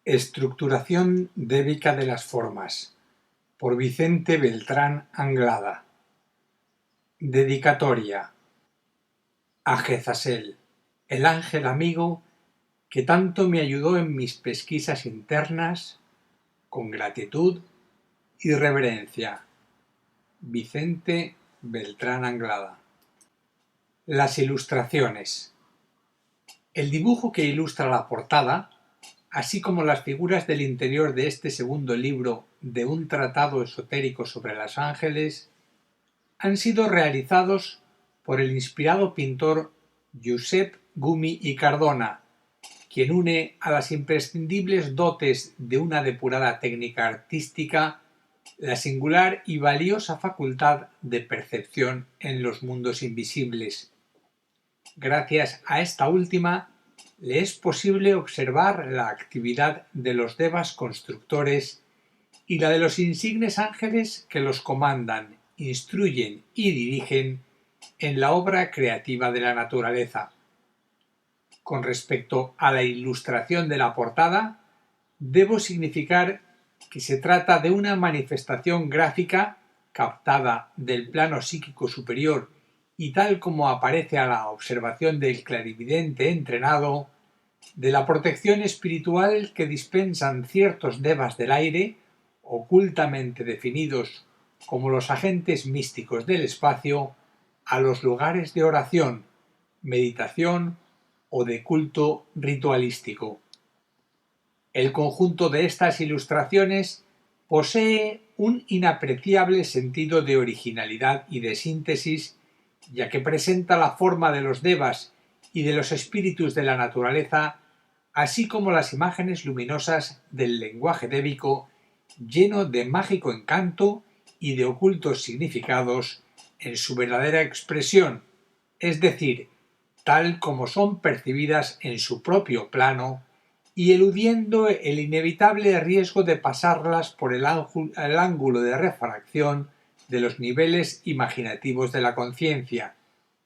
Estructuración débica de las formas, por Vicente Beltrán Anglada. Dedicatoria a Jezasel, el ángel amigo que tanto me ayudó en mis pesquisas internas, con gratitud y reverencia. Vicente Beltrán Anglada. Las ilustraciones. El dibujo que ilustra la portada, así como las figuras del interior de este segundo libro de un tratado esotérico sobre los ángeles, han sido realizados por el inspirado pintor Josep Gumi y Cardona, quien une a las imprescindibles dotes de una depurada técnica artística la singular y valiosa facultad de percepción en los mundos invisibles. Gracias a esta última, le es posible observar la actividad de los devas constructores y la de los insignes ángeles que los comandan, instruyen y dirigen en la obra creativa de la naturaleza. Con respecto a la ilustración de la portada, debo significar que se trata de una manifestación gráfica captada del plano psíquico superior y tal como aparece a la observación del clarividente entrenado, de la protección espiritual que dispensan ciertos devas del aire, ocultamente definidos como los agentes místicos del espacio, a los lugares de oración, meditación o de culto ritualístico. El conjunto de estas ilustraciones posee un inapreciable sentido de originalidad y de síntesis, ya que presenta la forma de los devas y de los espíritus de la naturaleza, así como las imágenes luminosas del lenguaje débico, lleno de mágico encanto y de ocultos significados en su verdadera expresión, es decir, tal como son percibidas en su propio plano y eludiendo el inevitable riesgo de pasarlas por el ángulo de refracción de los niveles imaginativos de la conciencia,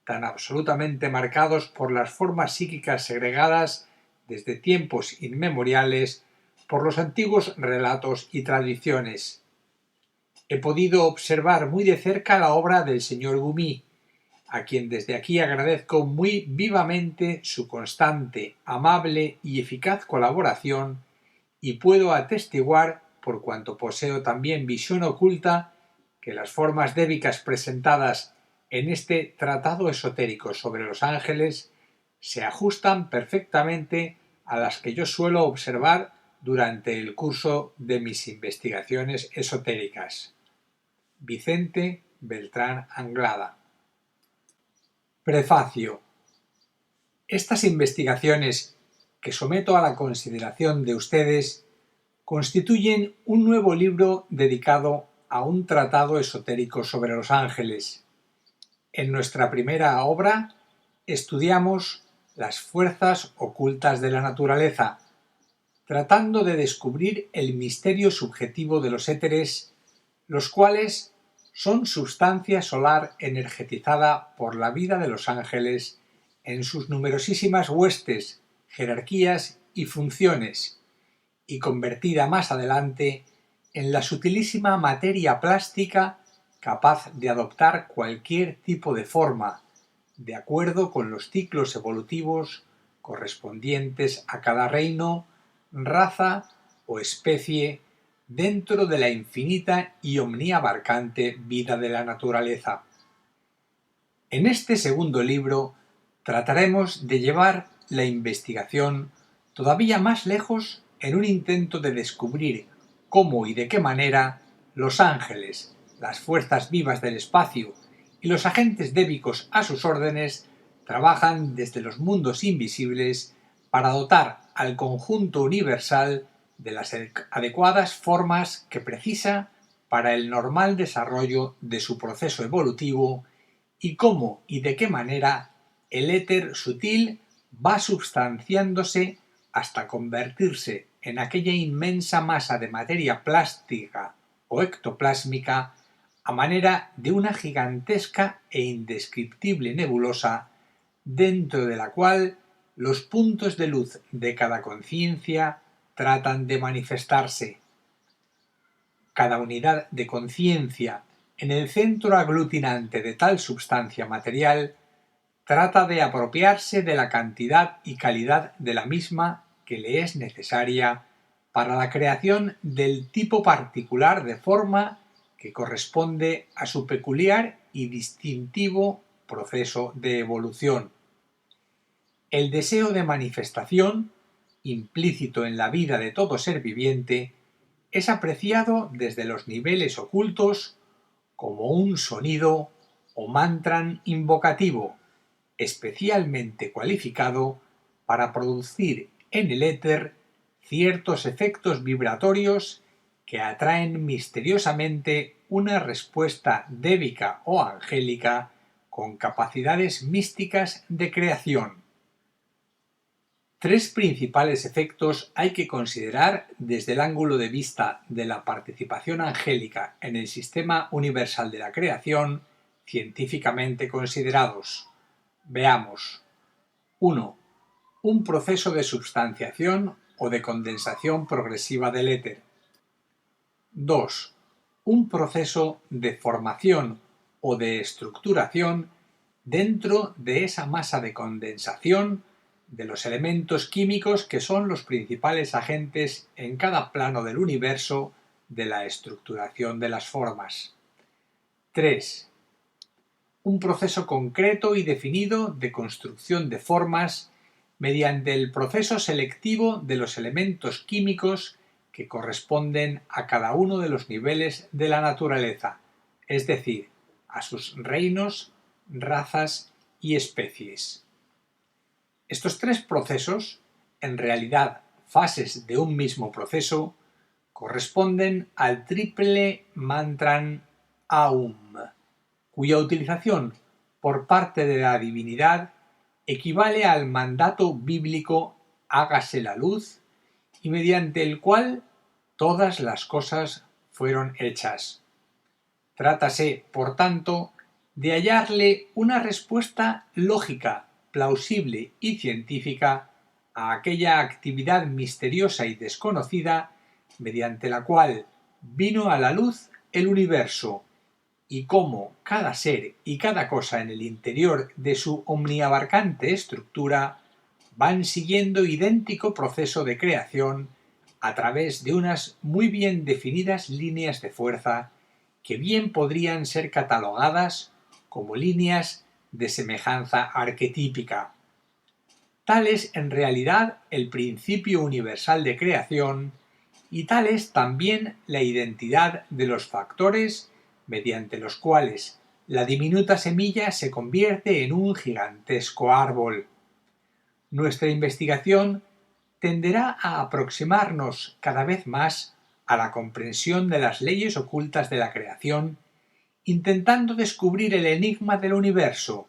tan absolutamente marcados por las formas psíquicas segregadas desde tiempos inmemoriales por los antiguos relatos y tradiciones. He podido observar muy de cerca la obra del señor Gumi, a quien desde aquí agradezco muy vivamente su constante, amable y eficaz colaboración, y puedo atestiguar, por cuanto poseo también visión oculta, que las formas débicas presentadas en este tratado esotérico sobre los ángeles se ajustan perfectamente a las que yo suelo observar durante el curso de mis investigaciones esotéricas. Vicente Beltrán Anglada. Prefacio. Estas investigaciones que someto a la consideración de ustedes constituyen un nuevo libro dedicado a un tratado esotérico sobre los ángeles. En nuestra primera obra estudiamos las fuerzas ocultas de la naturaleza, tratando de descubrir el misterio subjetivo de los éteres, los cuales son sustancia solar energetizada por la vida de los ángeles en sus numerosísimas huestes, jerarquías y funciones, y convertida más adelante en la sutilísima materia plástica capaz de adoptar cualquier tipo de forma, de acuerdo con los ciclos evolutivos correspondientes a cada reino, raza o especie dentro de la infinita y omniabarcante vida de la naturaleza. En este segundo libro trataremos de llevar la investigación todavía más lejos en un intento de descubrir cómo y de qué manera los ángeles, las fuerzas vivas del espacio y los agentes débicos a sus órdenes trabajan desde los mundos invisibles para dotar al conjunto universal de las adecuadas formas que precisa para el normal desarrollo de su proceso evolutivo y cómo y de qué manera el éter sutil va substanciándose hasta convertirse en aquella inmensa masa de materia plástica o ectoplásmica a manera de una gigantesca e indescriptible nebulosa dentro de la cual los puntos de luz de cada conciencia tratan de manifestarse. Cada unidad de conciencia en el centro aglutinante de tal substancia material trata de apropiarse de la cantidad y calidad de la misma que le es necesaria para la creación del tipo particular de forma que corresponde a su peculiar y distintivo proceso de evolución. El deseo de manifestación, implícito en la vida de todo ser viviente, es apreciado desde los niveles ocultos como un sonido o mantran invocativo, especialmente cualificado para producir en el éter ciertos efectos vibratorios que atraen misteriosamente una respuesta débica o angélica con capacidades místicas de creación. Tres principales efectos hay que considerar desde el ángulo de vista de la participación angélica en el sistema universal de la creación, científicamente considerados. Veamos. 1. Un proceso de substanciación o de condensación progresiva del éter. 2. Un proceso de formación o de estructuración dentro de esa masa de condensación de los elementos químicos que son los principales agentes en cada plano del universo de la estructuración de las formas. 3. Un proceso concreto y definido de construcción de formas mediante el proceso selectivo de los elementos químicos que corresponden a cada uno de los niveles de la naturaleza, es decir, a sus reinos, razas y especies. Estos tres procesos, en realidad fases de un mismo proceso, corresponden al triple mantran Aum, cuya utilización por parte de la divinidad equivale al mandato bíblico hágase la luz y mediante el cual todas las cosas fueron hechas. Trátase, por tanto, de hallarle una respuesta lógica, plausible y científica a aquella actividad misteriosa y desconocida mediante la cual vino a la luz el universo y cómo cada ser y cada cosa en el interior de su omniabarcante estructura van siguiendo idéntico proceso de creación a través de unas muy bien definidas líneas de fuerza que bien podrían ser catalogadas como líneas de semejanza arquetípica. Tal es en realidad el principio universal de creación y tal es también la identidad de los factores mediante los cuales la diminuta semilla se convierte en un gigantesco árbol. Nuestra investigación tenderá a aproximarnos cada vez más a la comprensión de las leyes ocultas de la creación, intentando descubrir el enigma del universo,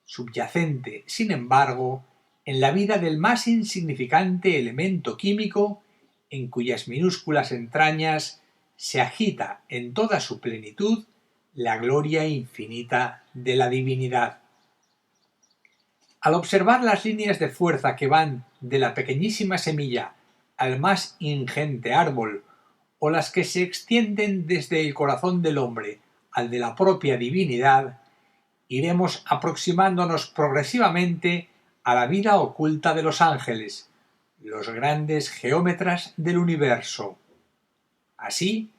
subyacente, sin embargo, en la vida del más insignificante elemento químico en cuyas minúsculas entrañas se agita en toda su plenitud la gloria infinita de la divinidad. Al observar las líneas de fuerza que van de la pequeñísima semilla al más ingente árbol, o las que se extienden desde el corazón del hombre al de la propia divinidad, iremos aproximándonos progresivamente a la vida oculta de los ángeles, los grandes geómetras del universo. Así,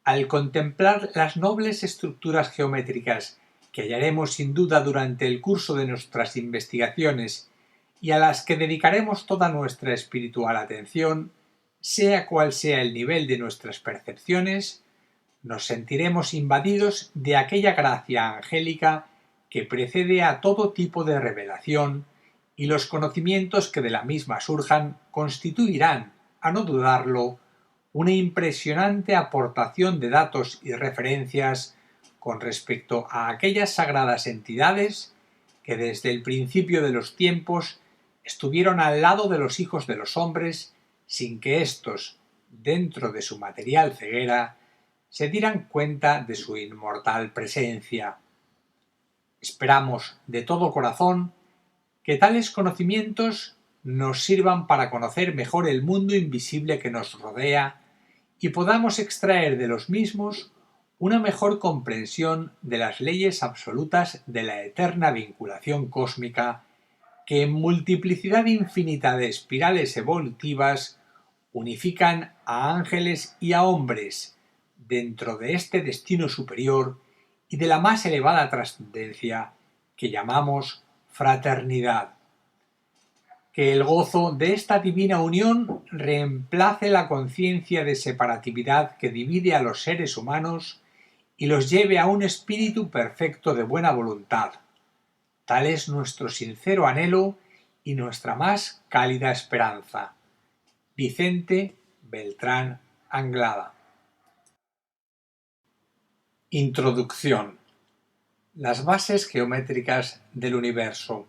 al contemplar las nobles estructuras geométricas que hallaremos sin duda durante el curso de nuestras investigaciones y a las que dedicaremos toda nuestra espiritual atención, sea cual sea el nivel de nuestras percepciones, nos sentiremos invadidos de aquella gracia angélica que precede a todo tipo de revelación, y los conocimientos que de la misma surjan constituirán, a no dudarlo, una impresionante aportación de datos y referencias con respecto a aquellas sagradas entidades que desde el principio de los tiempos estuvieron al lado de los hijos de los hombres sin que éstos, dentro de su material ceguera, se dieran cuenta de su inmortal presencia. Esperamos de todo corazón que tales conocimientos nos sirvan para conocer mejor el mundo invisible que nos rodea y podamos extraer de los mismos una mejor comprensión de las leyes absolutas de la eterna vinculación cósmica que en multiplicidad infinita de espirales evolutivas unifican a ángeles y a hombres dentro de este destino superior y de la más elevada trascendencia que llamamos fraternidad. Que el gozo de esta divina unión reemplace la conciencia de separatividad que divide a los seres humanos y los lleve a un espíritu perfecto de buena voluntad. Tal es nuestro sincero anhelo y nuestra más cálida esperanza. Vicente Beltrán Anglada. Introducción. Las bases geométricas del universo.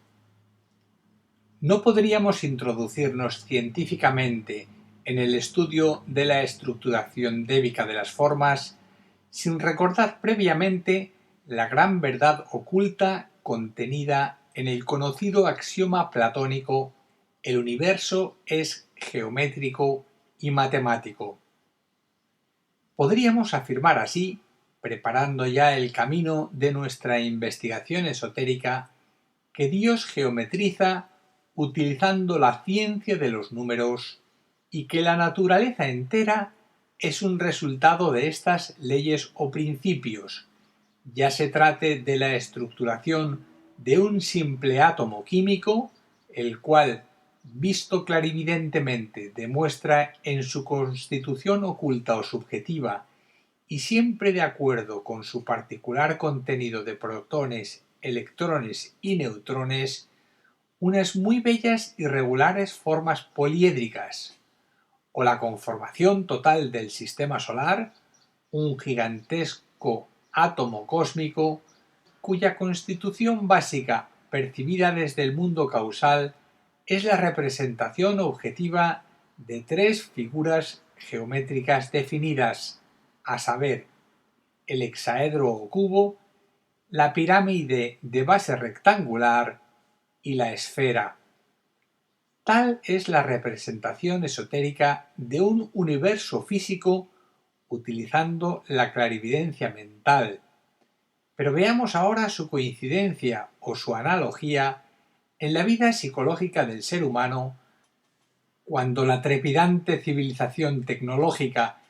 No podríamos introducirnos científicamente en el estudio de la estructuración débica de las formas sin recordar previamente la gran verdad oculta contenida en el conocido axioma platónico: el universo es geométrico y matemático. Podríamos afirmar así, preparando ya el camino de nuestra investigación esotérica, que Dios geometriza utilizando la ciencia de los números y que la naturaleza entera es un resultado de estas leyes o principios, ya se trate de la estructuración de un simple átomo químico, el cual, visto clarividentemente, demuestra en su constitución oculta o subjetiva y siempre de acuerdo con su particular contenido de protones, electrones y neutrones, unas muy bellas y regulares formas poliédricas, o la conformación total del sistema solar, un gigantesco átomo cósmico cuya constitución básica, percibida desde el mundo causal, es la representación objetiva de tres figuras geométricas definidas, a saber, el hexaedro o cubo, la pirámide de base rectangular y la esfera. Tal es la representación esotérica de un universo físico utilizando la clarividencia mental. Pero veamos ahora su coincidencia o su analogía en la vida psicológica del ser humano, cuando la trepidante civilización tecnológica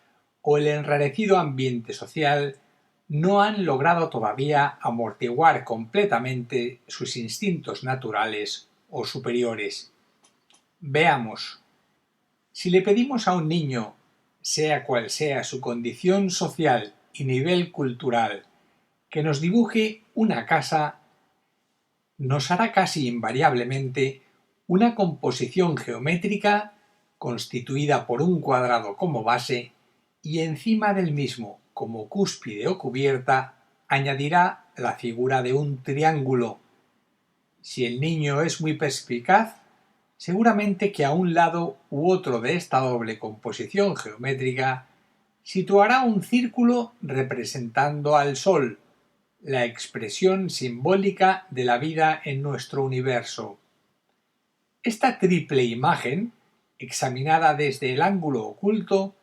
o el enrarecido ambiente social no han logrado todavía amortiguar completamente sus instintos naturales o superiores. Veamos, si le pedimos a un niño, sea cual sea su condición social y nivel cultural, que nos dibuje una casa, nos hará casi invariablemente una composición geométrica constituida por un cuadrado como base y encima del mismo, como cúspide o cubierta, añadirá la figura de un triángulo. Si el niño es muy perspicaz, seguramente que a un lado u otro de esta doble composición geométrica situará un círculo representando al Sol, la expresión simbólica de la vida en nuestro universo. Esta triple imagen, examinada desde el ángulo oculto,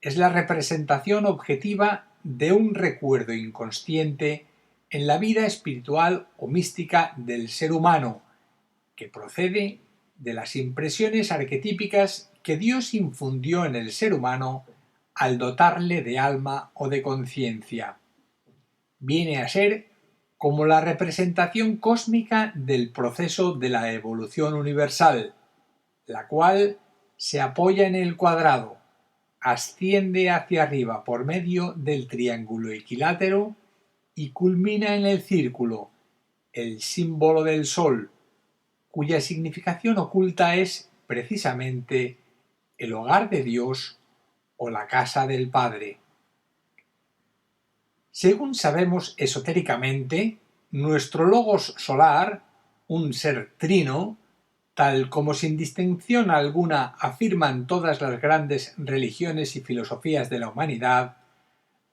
es la representación objetiva de un recuerdo inconsciente en la vida espiritual o mística del ser humano, que procede de las impresiones arquetípicas que Dios infundió en el ser humano al dotarle de alma o de conciencia. Viene a ser como la representación cósmica del proceso de la evolución universal, la cual se apoya en el cuadrado, asciende hacia arriba por medio del triángulo equilátero y culmina en el círculo, el símbolo del Sol, cuya significación oculta es precisamente el hogar de Dios o la casa del Padre. Según sabemos esotéricamente, nuestro logos solar, un ser trino, tal como sin distinción alguna afirman todas las grandes religiones y filosofías de la humanidad,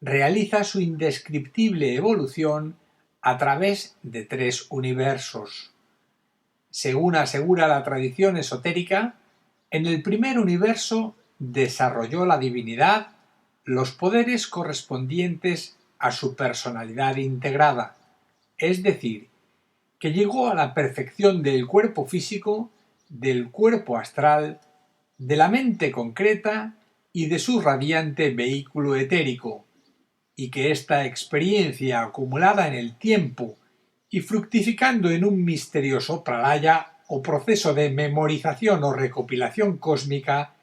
realiza su indescriptible evolución a través de tres universos. según asegura la tradición esotérica, en el primer universo desarrolló la divinidad los poderes correspondientes a su personalidad integrada, es decir, que llegó a la perfección del cuerpo físico, del cuerpo astral, de la mente concreta y de su radiante vehículo etérico, y que esta experiencia acumulada en el tiempo y fructificando en un misterioso pralaya o proceso de memorización o recopilación cósmica,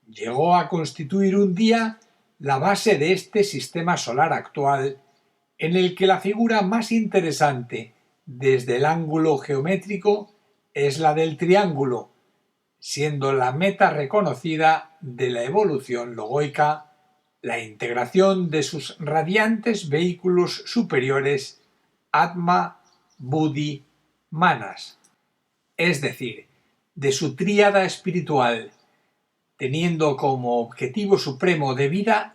llegó a constituir un día la base de este sistema solar actual, en el que la figura más interesante desde el ángulo geométrico es la del triángulo, siendo la meta reconocida de la evolución logoica la integración de sus radiantes vehículos superiores Atma, Buddhi, Manas, es decir, de su tríada espiritual, teniendo como objetivo supremo de vida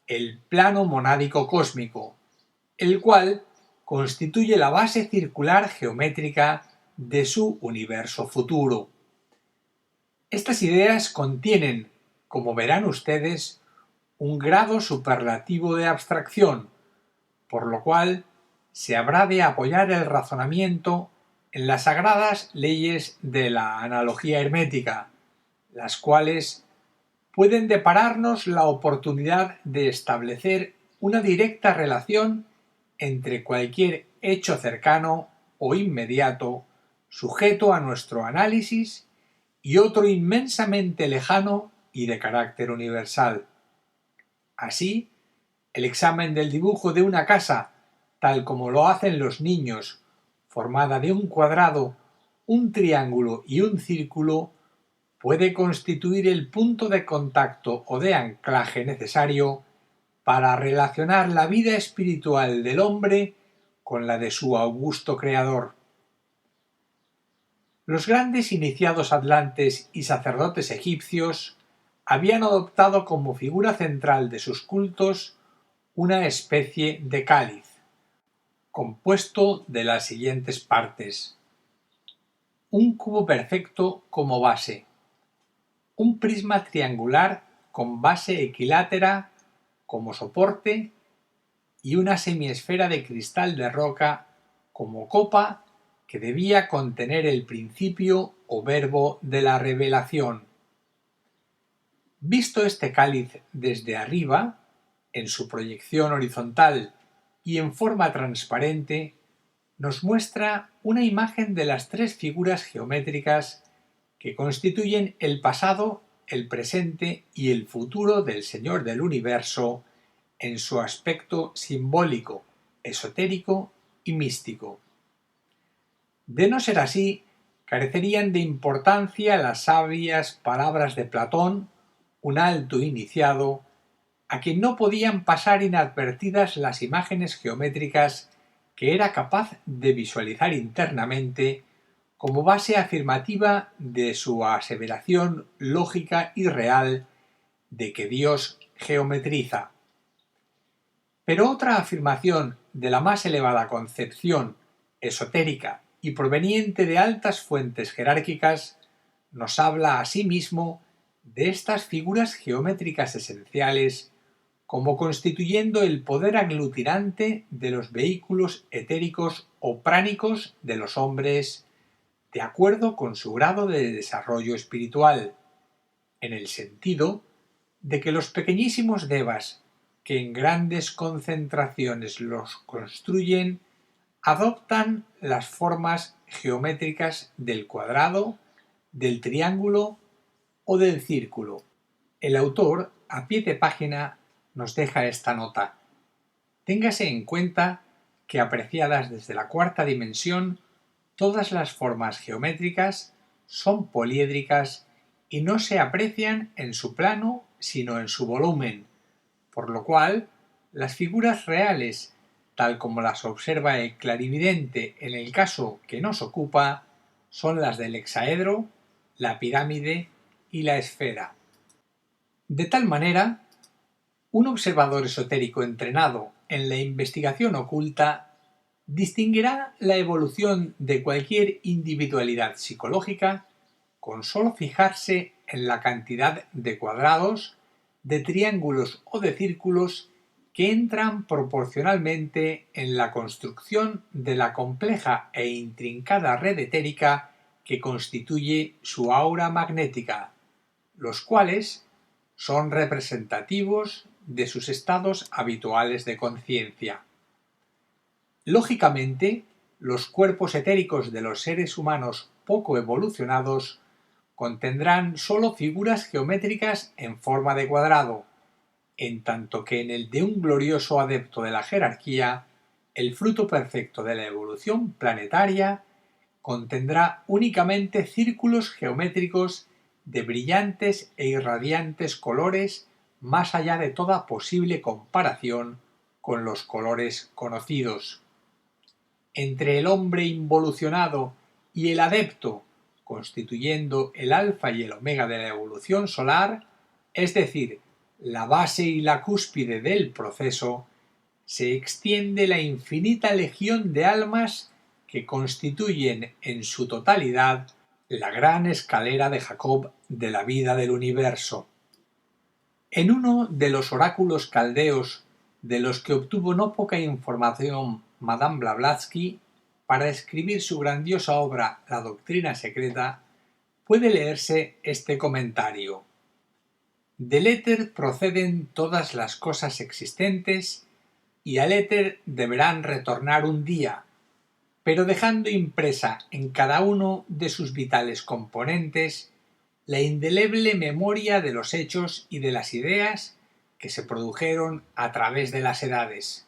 el plano monádico cósmico, el cual constituye la base circular geométrica de su universo futuro. Estas ideas contienen, como verán ustedes, un grado superlativo de abstracción, por lo cual se habrá de apoyar el razonamiento en las sagradas leyes de la analogía hermética, las cuales pueden depararnos la oportunidad de establecer una directa relación entre cualquier hecho cercano o inmediato sujeto a nuestro análisis y otro inmensamente lejano y de carácter universal. Así, el examen del dibujo de una casa, tal como lo hacen los niños, formada de un cuadrado, un triángulo y un círculo, puede constituir el punto de contacto o de anclaje necesario para relacionar la vida espiritual del hombre con la de su augusto creador. Los grandes iniciados atlantes y sacerdotes egipcios habían adoptado como figura central de sus cultos una especie de cáliz, compuesto de las siguientes partes: un cubo perfecto como base, un prisma triangular con base equilátera como soporte y una semiesfera de cristal de roca como copa que debía contener el principio o verbo de la revelación. Visto este cáliz desde arriba, en su proyección horizontal y en forma transparente, nos muestra una imagen de las tres figuras geométricas que constituyen el pasado, el presente y el futuro del Señor del Universo en su aspecto simbólico, esotérico y místico. De no ser así, carecerían de importancia las sabias palabras de Platón, un alto iniciado, a quien no podían pasar inadvertidas las imágenes geométricas que era capaz de visualizar internamente como base afirmativa de su aseveración lógica y real de que Dios geometriza. Pero otra afirmación de la más elevada concepción esotérica y proveniente de altas fuentes jerárquicas nos habla asimismo de estas figuras geométricas esenciales como constituyendo el poder aglutinante de los vehículos etéricos o pránicos de los hombres de acuerdo con su grado de desarrollo espiritual, en el sentido de que los pequeñísimos devas que en grandes concentraciones los construyen adoptan las formas geométricas del cuadrado, del triángulo o del círculo. El autor, a pie de página, nos deja esta nota: téngase en cuenta que apreciadas desde la cuarta dimensión, todas las formas geométricas son poliédricas y no se aprecian en su plano sino en su volumen, por lo cual las figuras reales, tal como las observa el clarividente en el caso que nos ocupa, son las del hexaedro, la pirámide y la esfera. De tal manera, un observador esotérico entrenado en la investigación oculta distinguirá la evolución de cualquier individualidad psicológica con solo fijarse en la cantidad de cuadrados, de triángulos o de círculos que entran proporcionalmente en la construcción de la compleja e intrincada red etérica que constituye su aura magnética, los cuales son representativos de sus estados habituales de conciencia. Lógicamente, los cuerpos etéricos de los seres humanos poco evolucionados contendrán sólo figuras geométricas en forma de cuadrado, en tanto que en el de un glorioso adepto de la jerarquía, el fruto perfecto de la evolución planetaria contendrá únicamente círculos geométricos de brillantes e irradiantes colores más allá de toda posible comparación con los colores conocidos. Entre el hombre involucionado y el adepto, constituyendo el alfa y el omega de la evolución solar, es decir, la base y la cúspide del proceso, se extiende la infinita legión de almas que constituyen en su totalidad la gran escalera de Jacob de la vida del universo. En uno de los oráculos caldeos de los que obtuvo no poca información Madame Blavatsky para escribir su grandiosa obra La doctrina secreta, puede leerse este comentario: del éter proceden todas las cosas existentes y al éter deberán retornar un día, pero dejando impresa en cada uno de sus vitales componentes la indeleble memoria de los hechos y de las ideas que se produjeron a través de las edades.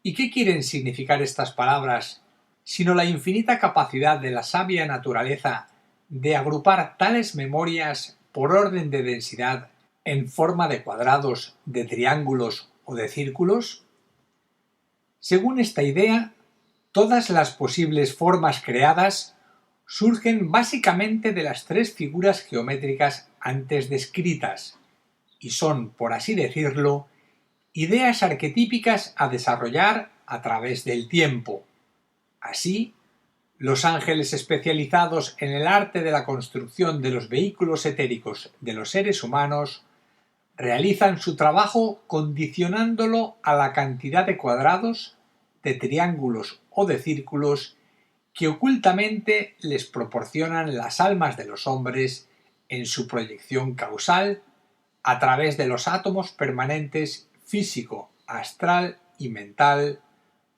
¿Y qué quieren significar estas palabras, sino la infinita capacidad de la sabia naturaleza de agrupar tales memorias por orden de densidad en forma de cuadrados, de triángulos o de círculos? Según esta idea, todas las posibles formas creadas surgen básicamente de las tres figuras geométricas antes descritas y son, por así decirlo, ideas arquetípicas a desarrollar a través del tiempo. Así, los ángeles especializados en el arte de la construcción de los vehículos etéricos de los seres humanos realizan su trabajo condicionándolo a la cantidad de cuadrados, de triángulos o de círculos que ocultamente les proporcionan las almas de los hombres en su proyección causal a través de los átomos permanentes físico, astral y mental,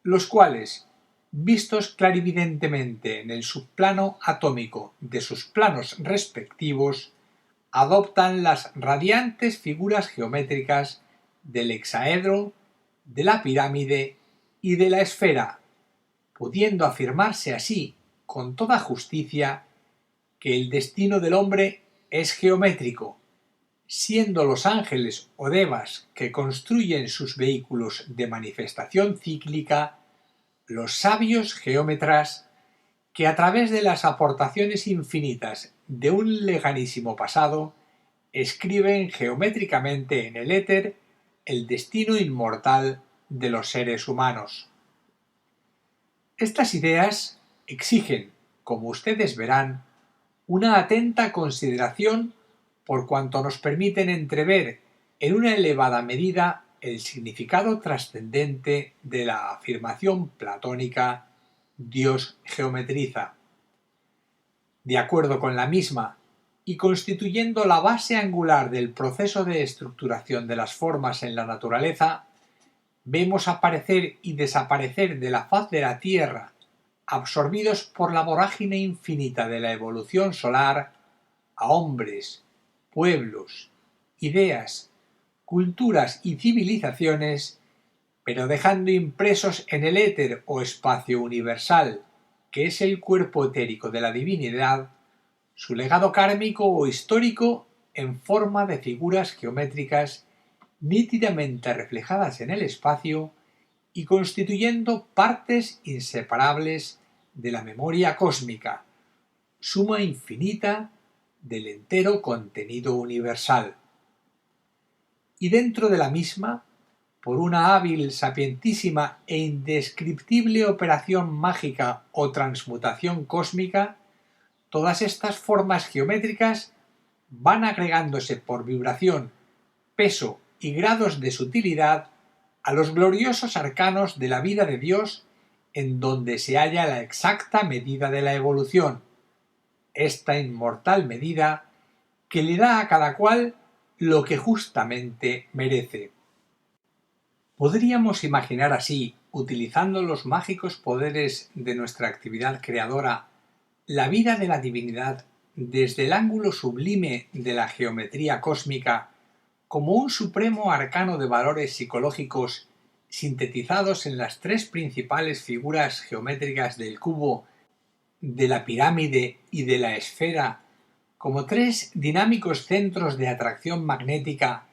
los cuales, vistos clarividentemente en el subplano atómico de sus planos respectivos, adoptan las radiantes figuras geométricas del hexaedro, de la pirámide y de la esfera, pudiendo afirmarse así con toda justicia que el destino del hombre es geométrico, siendo los ángeles o devas que construyen sus vehículos de manifestación cíclica los sabios geómetras que a través de las aportaciones infinitas de un lejanísimo pasado escriben geométricamente en el éter el destino inmortal de los seres humanos. Estas ideas exigen, como ustedes verán, una atenta consideración por cuanto nos permiten entrever en una elevada medida el significado trascendente de la afirmación platónica Dios geometriza. De acuerdo con la misma, y constituyendo la base angular del proceso de estructuración de las formas en la naturaleza, vemos aparecer y desaparecer de la faz de la Tierra, absorbidos por la vorágine infinita de la evolución solar, a hombres, pueblos, ideas, culturas y civilizaciones, pero dejando impresos en el éter o espacio universal, que es el cuerpo etérico de la divinidad, su legado kármico o histórico en forma de figuras geométricas nítidamente reflejadas en el espacio y constituyendo partes inseparables de la memoria cósmica, suma infinita del entero contenido universal. Y dentro de la misma, por una hábil, sapientísima e indescriptible operación mágica o transmutación cósmica, todas estas formas geométricas van agregándose por vibración, peso y grados de sutilidad a los gloriosos arcanos de la vida de Dios, en donde se halla la exacta medida de la evolución, esta inmortal medida que le da a cada cual lo que justamente merece. Podríamos imaginar así, utilizando los mágicos poderes de nuestra actividad creadora, la vida de la divinidad desde el ángulo sublime de la geometría cósmica como un supremo arcano de valores psicológicos sintetizados en las tres principales figuras geométricas del cubo, de la pirámide y de la esfera, como tres dinámicos centros de atracción magnética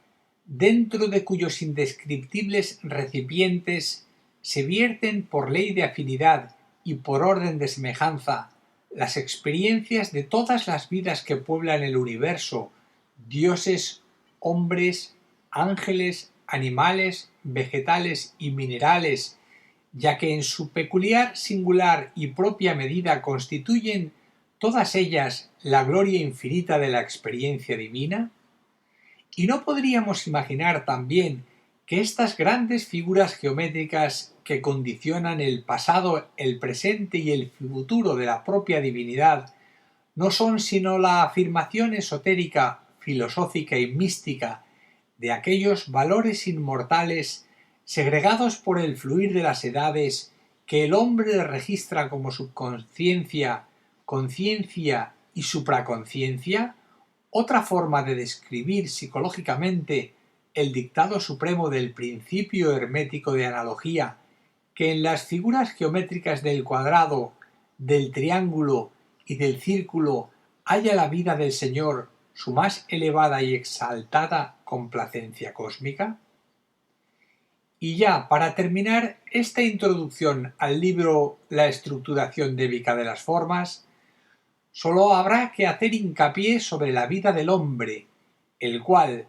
dentro de cuyos indescriptibles recipientes se vierten por ley de afinidad y por orden de semejanza las experiencias de todas las vidas que pueblan el universo, dioses, hombres, ángeles, animales, vegetales y minerales, ya que en su peculiar, singular y propia medida constituyen todas ellas la gloria infinita de la experiencia divina? ¿Y no podríamos imaginar también que estas grandes figuras geométricas que condicionan el pasado, el presente y el futuro de la propia divinidad no son sino la afirmación esotérica, filosófica y mística de aquellos valores inmortales segregados por el fluir de las edades que el hombre registra como subconsciencia, conciencia y supraconciencia? Otra forma de describir psicológicamente el dictado supremo del principio hermético de analogía, que en las figuras geométricas del cuadrado, del triángulo y del círculo halla la vida del Señor, su más elevada y exaltada complacencia cósmica. Y ya, para terminar esta introducción al libro La estructuración débica de las formas, solo habrá que hacer hincapié sobre la vida del hombre, el cual,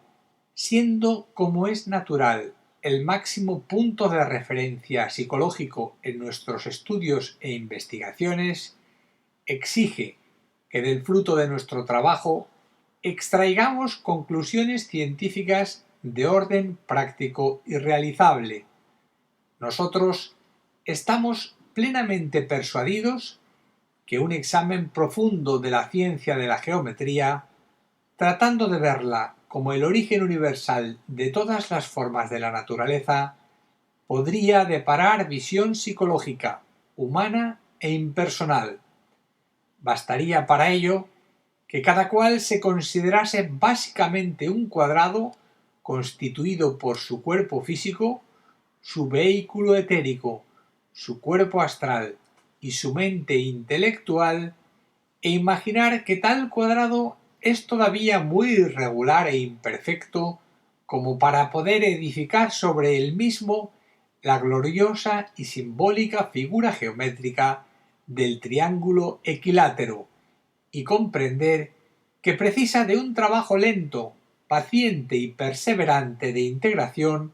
siendo como es natural el máximo punto de referencia psicológico en nuestros estudios e investigaciones, exige que del fruto de nuestro trabajo extraigamos conclusiones científicas de orden práctico y realizable. Nosotros estamos plenamente persuadidos que un examen profundo de la ciencia de la geometría, tratando de verla como el origen universal de todas las formas de la naturaleza, podría deparar visión psicológica, humana e impersonal. Bastaría para ello que cada cual se considerase básicamente un cuadrado constituido por su cuerpo físico, su vehículo etérico, su cuerpo astral y su mente intelectual, e imaginar que tal cuadrado es todavía muy irregular e imperfecto como para poder edificar sobre él mismo la gloriosa y simbólica figura geométrica del triángulo equilátero, y comprender que precisa de un trabajo lento, paciente y perseverante de integración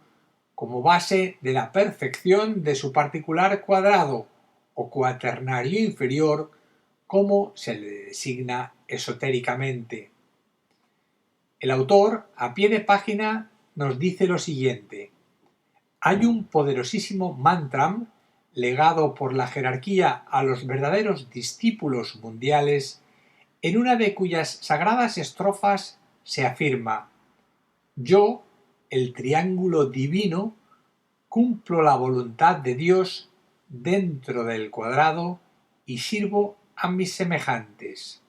como base de la perfección de su particular cuadrado o cuaternario inferior, como se le designa esotéricamente. El autor, a pie de página, nos dice lo siguiente: hay un poderosísimo mantram legado por la jerarquía a los verdaderos discípulos mundiales, en una de cuyas sagradas estrofas se afirma: yo, el triángulo divino, cumplo la voluntad de Dios dentro del cuadrado y sirvo a mis semejantes.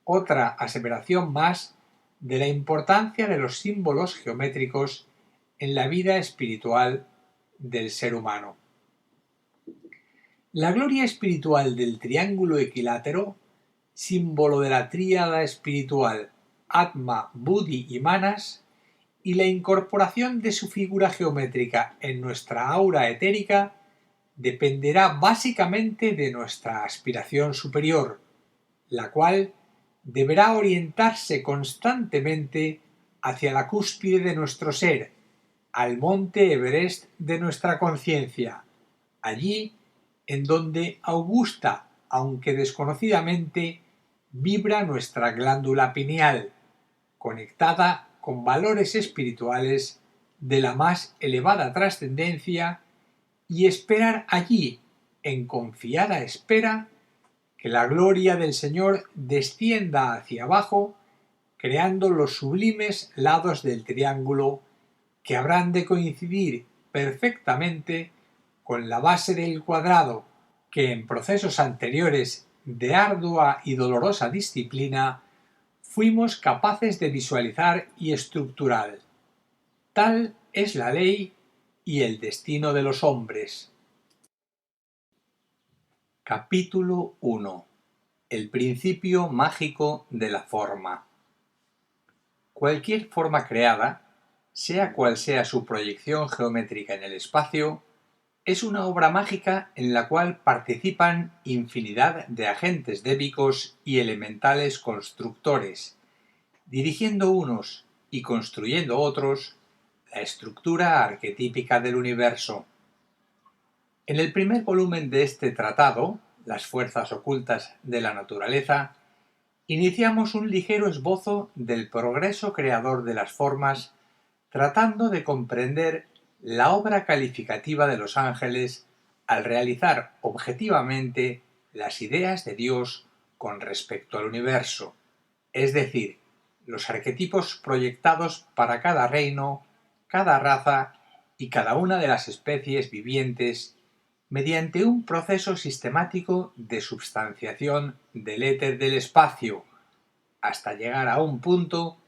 Otra aseveración más de la importancia de los símbolos geométricos en la vida espiritual del ser humano. La gloria espiritual del triángulo equilátero, símbolo de la tríada espiritual Atma, Buddhi y Manas, y la incorporación de su figura geométrica en nuestra aura etérica dependerá básicamente de nuestra aspiración superior, la cual deberá orientarse constantemente hacia la cúspide de nuestro ser, al monte Everest de nuestra conciencia, allí en donde augusta, aunque desconocidamente, vibra nuestra glándula pineal, conectada con valores espirituales de la más elevada trascendencia, y esperar allí, en confiada espera, que la gloria del Señor descienda hacia abajo, creando los sublimes lados del triángulo que habrán de coincidir perfectamente con la base del cuadrado que en procesos anteriores de ardua y dolorosa disciplina fuimos capaces de visualizar y estructurar. Tal es la ley y el destino de los hombres. Capítulo 1. El principio mágico de la forma. Cualquier forma creada, sea cual sea su proyección geométrica en el espacio, es una obra mágica en la cual participan infinidad de agentes débicos y elementales constructores, dirigiendo unos y construyendo otros la estructura arquetípica del universo. En el primer volumen de este tratado, Las fuerzas ocultas de la naturaleza, iniciamos un ligero esbozo del progreso creador de las formas, tratando de comprender la obra calificativa de los ángeles al realizar objetivamente las ideas de Dios con respecto al universo, es decir, los arquetipos proyectados para cada reino, cada raza y cada una de las especies vivientes mediante un proceso sistemático de substanciación del éter del espacio, hasta llegar a un punto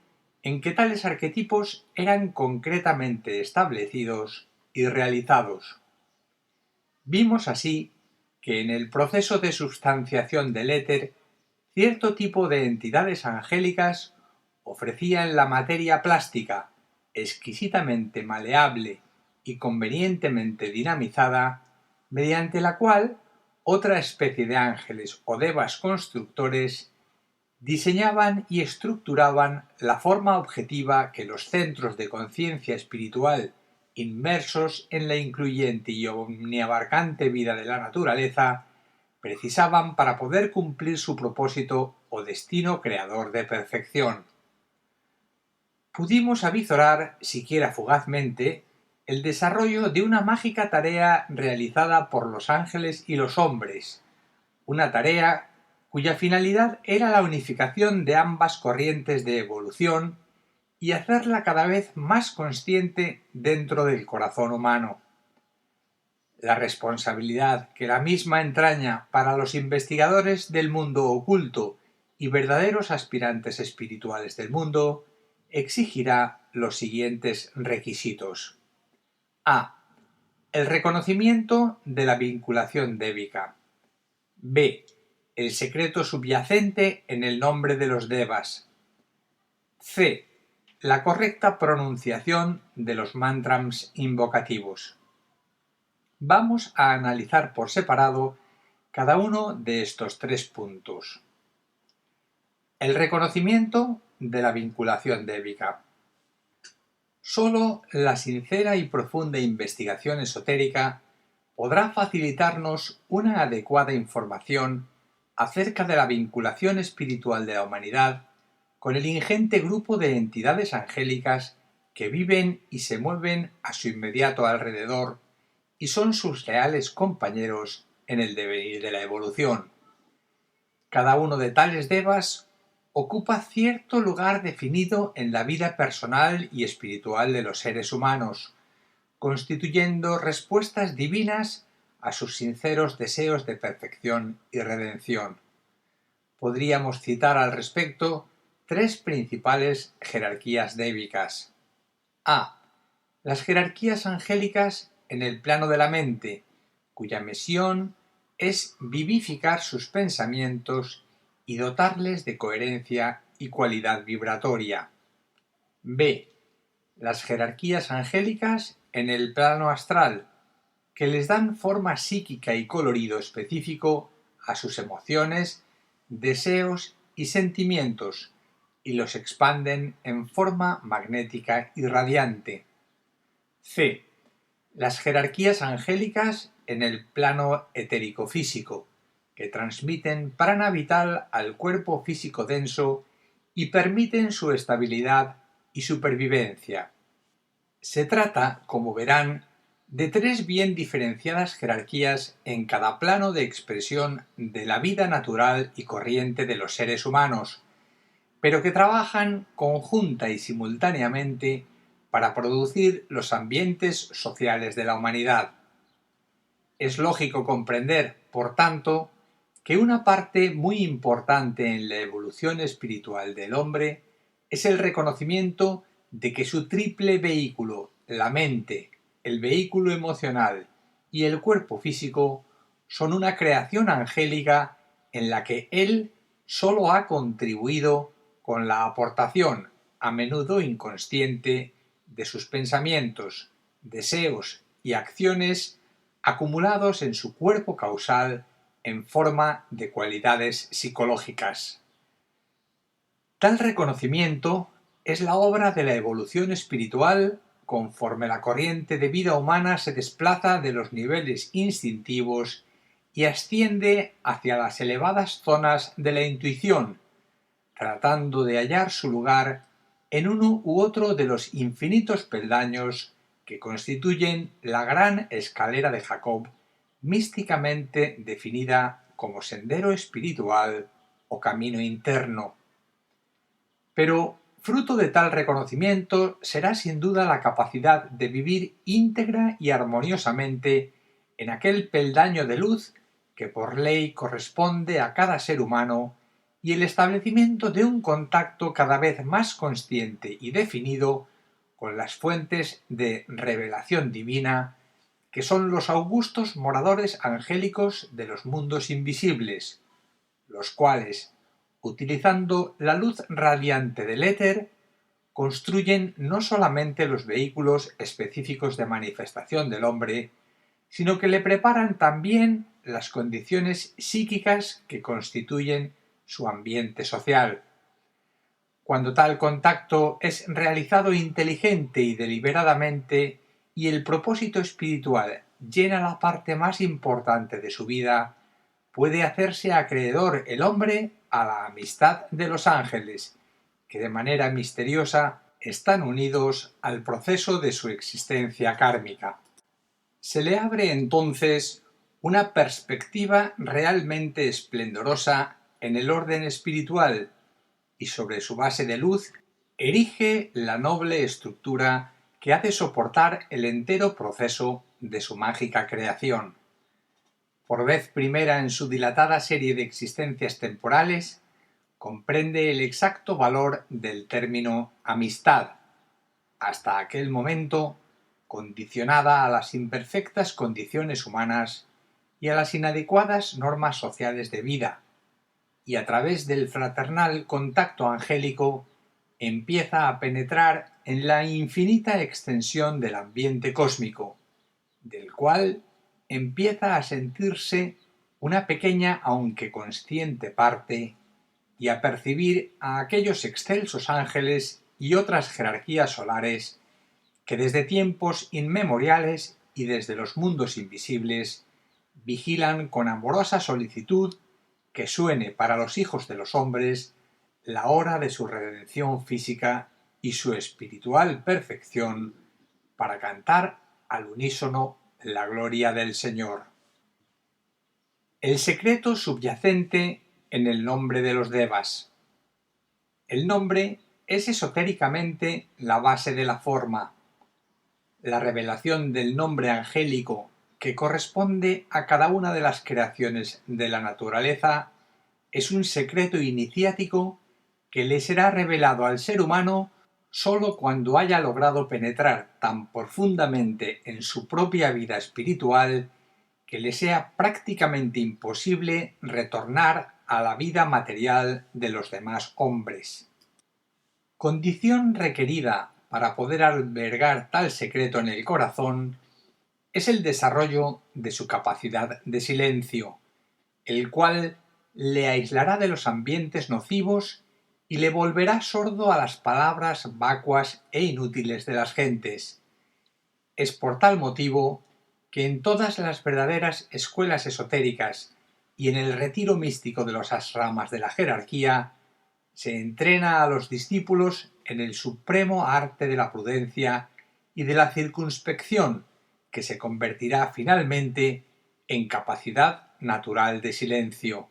en que tales arquetipos eran concretamente establecidos y realizados. Vimos así que en el proceso de substanciación del éter, cierto tipo de entidades angélicas ofrecían la materia plástica, exquisitamente maleable y convenientemente dinamizada, mediante la cual otra especie de ángeles o devas constructores diseñaban y estructuraban la forma objetiva que los centros de conciencia espiritual inmersos en la incluyente y omniabarcante vida de la naturaleza precisaban para poder cumplir su propósito o destino creador de perfección. Pudimos avizorar, siquiera fugazmente, el desarrollo de una mágica tarea realizada por los ángeles y los hombres, una tarea cuya finalidad era la unificación de ambas corrientes de evolución y hacerla cada vez más consciente dentro del corazón humano. La responsabilidad que la misma entraña para los investigadores del mundo oculto y verdaderos aspirantes espirituales del mundo exigirá los siguientes requisitos. A. El reconocimiento de la vinculación débica. B. El secreto subyacente en el nombre de los devas. C. La correcta pronunciación de los mantras invocativos. Vamos a analizar por separado cada uno de estos tres puntos. El reconocimiento de la vinculación débica. Solo la sincera y profunda investigación esotérica podrá facilitarnos una adecuada información acerca de la vinculación espiritual de la humanidad con el ingente grupo de entidades angélicas que viven y se mueven a su inmediato alrededor y son sus reales compañeros en el devenir de la evolución. Cada uno de tales devas ocupa cierto lugar definido en la vida personal y espiritual de los seres humanos, constituyendo respuestas divinas a sus sinceros deseos de perfección y redención. Podríamos citar al respecto tres principales jerarquías débicas. A. Las jerarquías angélicas en el plano de la mente, cuya misión es vivificar sus pensamientos y dotarles de coherencia y cualidad vibratoria. B. Las jerarquías angélicas en el plano astral, que les dan forma psíquica y colorido específico a sus emociones, deseos y sentimientos, y los expanden en forma magnética y radiante. C. Las jerarquías angélicas en el plano etérico-físico, que transmiten prana vital al cuerpo físico denso y permiten su estabilidad y supervivencia. Se trata, como verán, de tres bien diferenciadas jerarquías en cada plano de expresión de la vida natural y corriente de los seres humanos, pero que trabajan conjunta y simultáneamente para producir los ambientes sociales de la humanidad. Es lógico comprender, por tanto, que una parte muy importante en la evolución espiritual del hombre es el reconocimiento de que su triple vehículo, la mente, el vehículo emocional y el cuerpo físico, son una creación angélica en la que él solo ha contribuido con la aportación, a menudo inconsciente, de sus pensamientos, deseos y acciones acumulados en su cuerpo causal en forma de cualidades psicológicas. Tal reconocimiento es la obra de la evolución espiritual conforme la corriente de vida humana se desplaza de los niveles instintivos y asciende hacia las elevadas zonas de la intuición, tratando de hallar su lugar en uno u otro de los infinitos peldaños que constituyen la gran escalera de Jacob, místicamente definida como sendero espiritual o camino interno. Pero fruto de tal reconocimiento será sin duda la capacidad de vivir íntegra y armoniosamente en aquel peldaño de luz que por ley corresponde a cada ser humano y el establecimiento de un contacto cada vez más consciente y definido con las fuentes de revelación divina que son los augustos moradores angélicos de los mundos invisibles, los cuales, utilizando la luz radiante del éter, construyen no solamente los vehículos específicos de manifestación del hombre, sino que le preparan también las condiciones psíquicas que constituyen su ambiente social. Cuando tal contacto es realizado inteligente y deliberadamente y el propósito espiritual llena la parte más importante de su vida, puede hacerse acreedor el hombre a la amistad de los ángeles, que de manera misteriosa están unidos al proceso de su existencia kármica. Se le abre entonces una perspectiva realmente esplendorosa en el orden espiritual y sobre su base de luz erige la noble estructura que ha de soportar el entero proceso de su mágica creación. Por vez primera en su dilatada serie de existencias temporales, comprende el exacto valor del término amistad, hasta aquel momento condicionada a las imperfectas condiciones humanas y a las inadecuadas normas sociales de vida, y a través del fraternal contacto angélico empieza a penetrar en la infinita extensión del ambiente cósmico, del cual empieza a sentirse una pequeña aunque consciente parte y a percibir a aquellos excelsos ángeles y otras jerarquías solares que desde tiempos inmemoriales y desde los mundos invisibles vigilan con amorosa solicitud que suene para los hijos de los hombres la hora de su redención física y su espiritual perfección para cantar al unísono la gloria del Señor. El secreto subyacente en el nombre de los devas. El nombre es esotéricamente la base de la forma. La revelación del nombre angélico que corresponde a cada una de las creaciones de la naturaleza es un secreto iniciático que le será revelado al ser humano sólo cuando haya logrado penetrar tan profundamente en su propia vida espiritual que le sea prácticamente imposible retornar a la vida material de los demás hombres. Condición requerida para poder albergar tal secreto en el corazón es el desarrollo de su capacidad de silencio, el cual le aislará de los ambientes nocivos y le volverá sordo a las palabras vacuas e inútiles de las gentes. Es por tal motivo que en todas las verdaderas escuelas esotéricas y en el retiro místico de los ashramas de la jerarquía se entrena a los discípulos en el supremo arte de la prudencia y de la circunspección, que se convertirá finalmente en capacidad natural de silencio.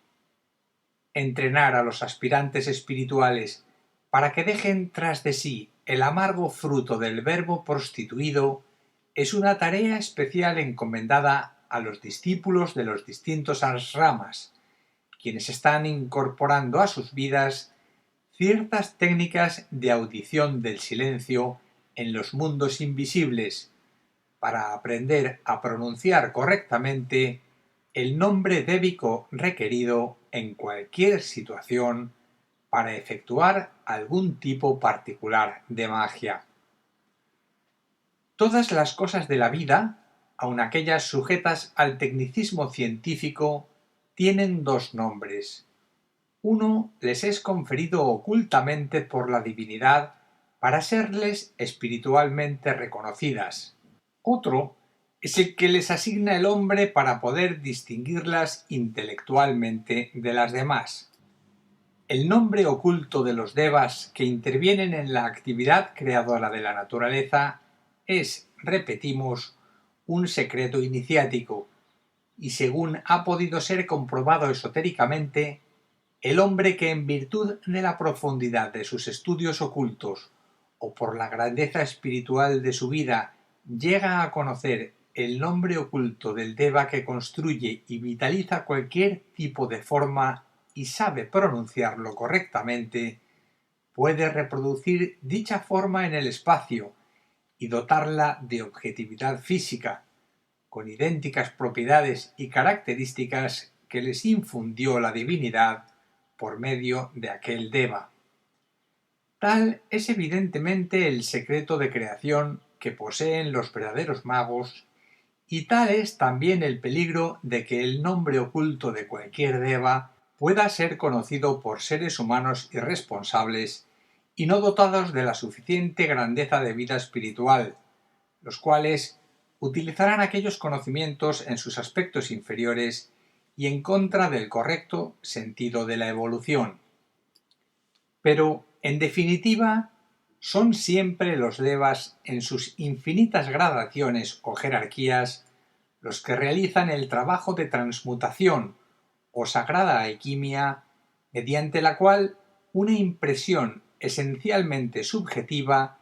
Entrenar a los aspirantes espirituales para que dejen tras de sí el amargo fruto del verbo prostituido es una tarea especial encomendada a los discípulos de los distintos ashramas, quienes están incorporando a sus vidas ciertas técnicas de audición del silencio en los mundos invisibles para aprender a pronunciar correctamente el nombre débico requerido en cualquier situación para efectuar algún tipo particular de magia. Todas las cosas de la vida, aun aquellas sujetas al tecnicismo científico, tienen dos nombres. Uno les es conferido ocultamente por la divinidad para serles espiritualmente reconocidas. Otro es el que les asigna el hombre para poder distinguirlas intelectualmente de las demás. El nombre oculto de los devas que intervienen en la actividad creadora de la naturaleza es, repetimos, un secreto iniciático, y según ha podido ser comprobado esotéricamente, el hombre que en virtud de la profundidad de sus estudios ocultos o por la grandeza espiritual de su vida llega a conocer el nombre oculto del Deva que construye y vitaliza cualquier tipo de forma y sabe pronunciarlo correctamente, puede reproducir dicha forma en el espacio y dotarla de objetividad física, con idénticas propiedades y características que les infundió la divinidad por medio de aquel Deva. Tal es evidentemente el secreto de creación que poseen los verdaderos magos, y tal es también el peligro de que el nombre oculto de cualquier Deva pueda ser conocido por seres humanos irresponsables y no dotados de la suficiente grandeza de vida espiritual, los cuales utilizarán aquellos conocimientos en sus aspectos inferiores y en contra del correcto sentido de la evolución. Pero, en definitiva, son siempre los devas en sus infinitas gradaciones o jerarquías los que realizan el trabajo de transmutación o sagrada alquimia, mediante la cual una impresión esencialmente subjetiva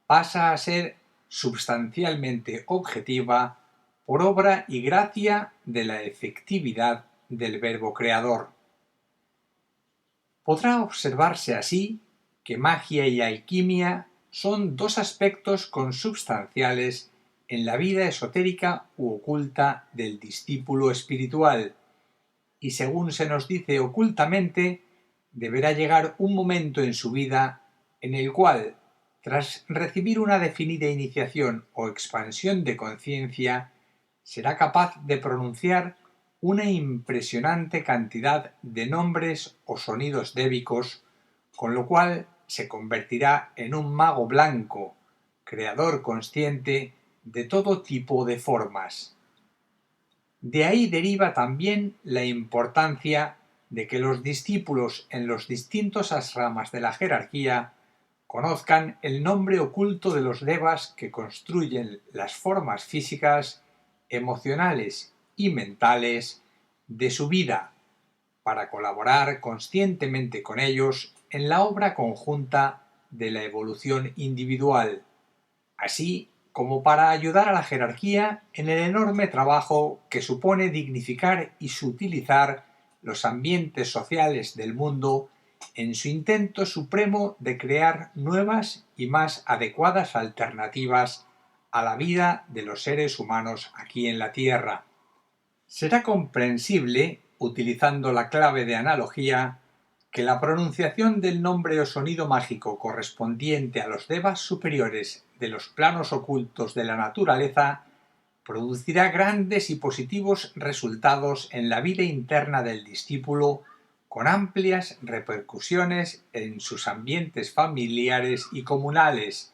pasa a ser substancialmente objetiva por obra y gracia de la efectividad del verbo creador. Podrá observarse así que magia y alquimia son dos aspectos consubstanciales en la vida esotérica u oculta del discípulo espiritual, y según se nos dice ocultamente, deberá llegar un momento en su vida en el cual, tras recibir una definida iniciación o expansión de conciencia, será capaz de pronunciar una impresionante cantidad de nombres o sonidos débicos, con lo cual se convertirá en un mago blanco, creador consciente de todo tipo de formas. De ahí deriva también la importancia de que los discípulos en los distintos ashramas de la jerarquía conozcan el nombre oculto de los devas que construyen las formas físicas, emocionales y mentales de su vida, para colaborar conscientemente con ellos en la obra conjunta de la evolución individual, así como para ayudar a la jerarquía en el enorme trabajo que supone dignificar y sutilizar los ambientes sociales del mundo en su intento supremo de crear nuevas y más adecuadas alternativas a la vida de los seres humanos aquí en la Tierra. Será comprensible, utilizando la clave de analogía, que la pronunciación del nombre o sonido mágico correspondiente a los devas superiores de los planos ocultos de la naturaleza producirá grandes y positivos resultados en la vida interna del discípulo, con amplias repercusiones en sus ambientes familiares y comunales,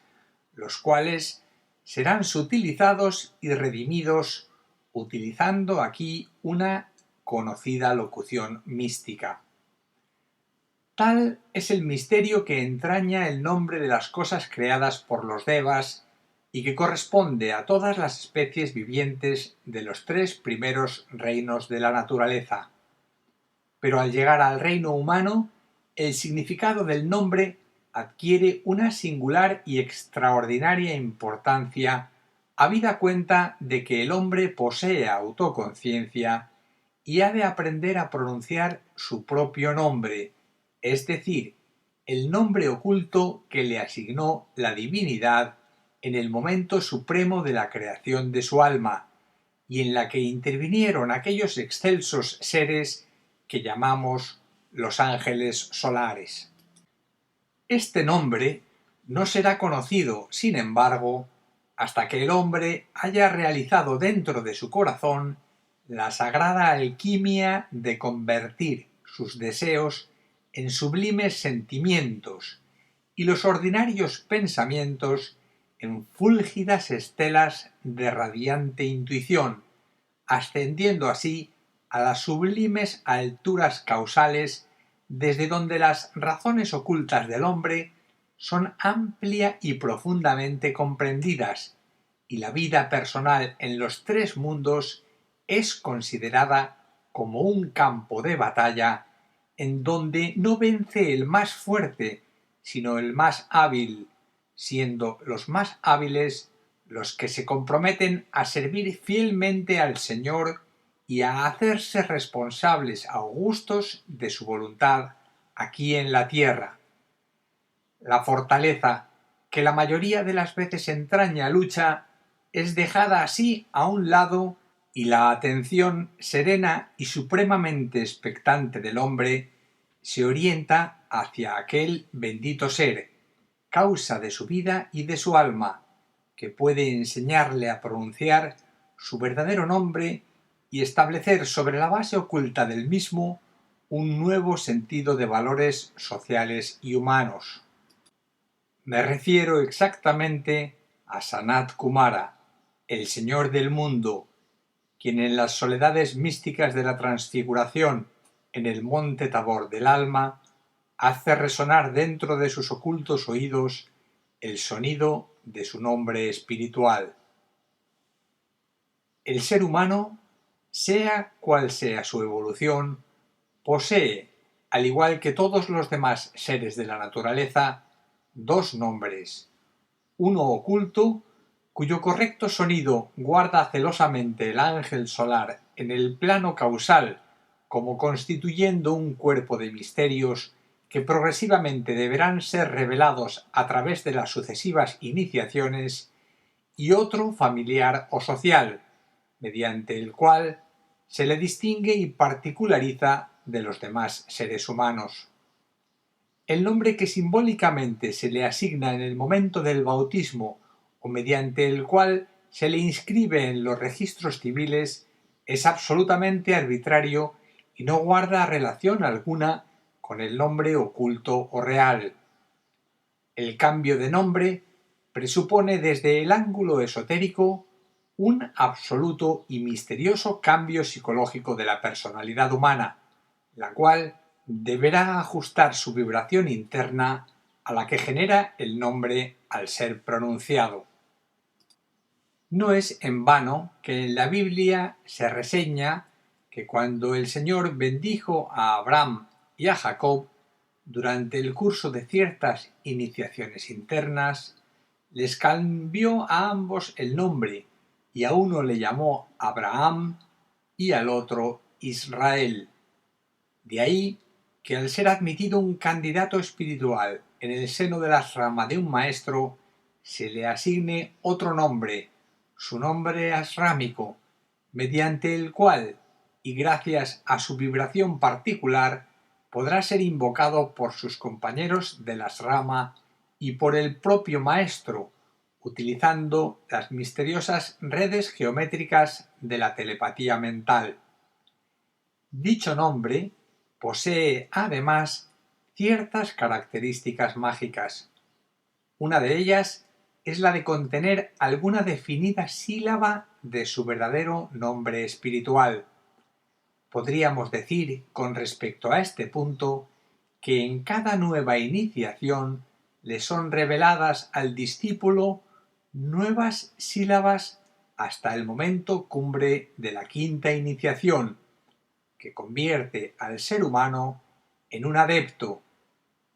los cuales serán sutilizados y redimidos utilizando aquí una conocida locución mística. Tal es el misterio que entraña el nombre de las cosas creadas por los devas y que corresponde a todas las especies vivientes de los tres primeros reinos de la naturaleza. Pero al llegar al reino humano, el significado del nombre adquiere una singular y extraordinaria importancia habida cuenta de que el hombre posee autoconciencia y ha de aprender a pronunciar su propio nombre, es decir, el nombre oculto que le asignó la divinidad en el momento supremo de la creación de su alma, y en la que intervinieron aquellos excelsos seres que llamamos los ángeles solares. Este nombre no será conocido, sin embargo, hasta que el hombre haya realizado dentro de su corazón la sagrada alquimia de convertir sus deseos en sublimes sentimientos y los ordinarios pensamientos en fúlgidas estelas de radiante intuición, ascendiendo así a las sublimes alturas causales desde donde las razones ocultas del hombre son amplia y profundamente comprendidas, y la vida personal en los tres mundos es considerada como un campo de batalla en donde no vence el más fuerte, sino el más hábil, siendo los más hábiles los que se comprometen a servir fielmente al Señor y a hacerse responsables augustos de su voluntad aquí en la tierra. La fortaleza, que la mayoría de las veces entraña lucha, es dejada así a un lado y la atención serena y supremamente expectante del hombre se orienta hacia aquel bendito ser, causa de su vida y de su alma, que puede enseñarle a pronunciar su verdadero nombre y establecer sobre la base oculta del mismo un nuevo sentido de valores sociales y humanos. Me refiero exactamente a Sanat Kumara, el Señor del mundo, quien en las soledades místicas de la transfiguración en el monte Tabor del alma hace resonar dentro de sus ocultos oídos el sonido de su nombre espiritual. El ser humano, sea cual sea su evolución, posee, al igual que todos los demás seres de la naturaleza, dos nombres, uno oculto, cuyo correcto sonido guarda celosamente el ángel solar en el plano causal como constituyendo un cuerpo de misterios que progresivamente deberán ser revelados a través de las sucesivas iniciaciones, y otro familiar o social, mediante el cual se le distingue y particulariza de los demás seres humanos. El nombre que simbólicamente se le asigna en el momento del bautismo o mediante el cual se le inscribe en los registros civiles es absolutamente arbitrario y no guarda relación alguna con el nombre oculto o real. El cambio de nombre presupone desde el ángulo esotérico un absoluto y misterioso cambio psicológico de la personalidad humana, la cual deberá ajustar su vibración interna a la que genera el nombre al ser pronunciado. No es en vano que en la Biblia se reseña que cuando el Señor bendijo a Abraham y a Jacob durante el curso de ciertas iniciaciones internas, les cambió a ambos el nombre y a uno le llamó Abraham y al otro Israel. De ahí que al ser admitido un candidato espiritual en el seno de la rama de un maestro, se le asigne otro nombre, su nombre asrámico, mediante el cual, y gracias a su vibración particular, podrá ser invocado por sus compañeros de la rama y por el propio maestro, utilizando las misteriosas redes geométricas de la telepatía mental. Dicho nombre posee, además, ciertas características mágicas. Una de ellas es la de contener alguna definida sílaba de su verdadero nombre espiritual. Podríamos decir, con respecto a este punto, que en cada nueva iniciación le son reveladas al discípulo nuevas sílabas hasta el momento cumbre de la quinta iniciación, que convierte al ser humano en un adepto,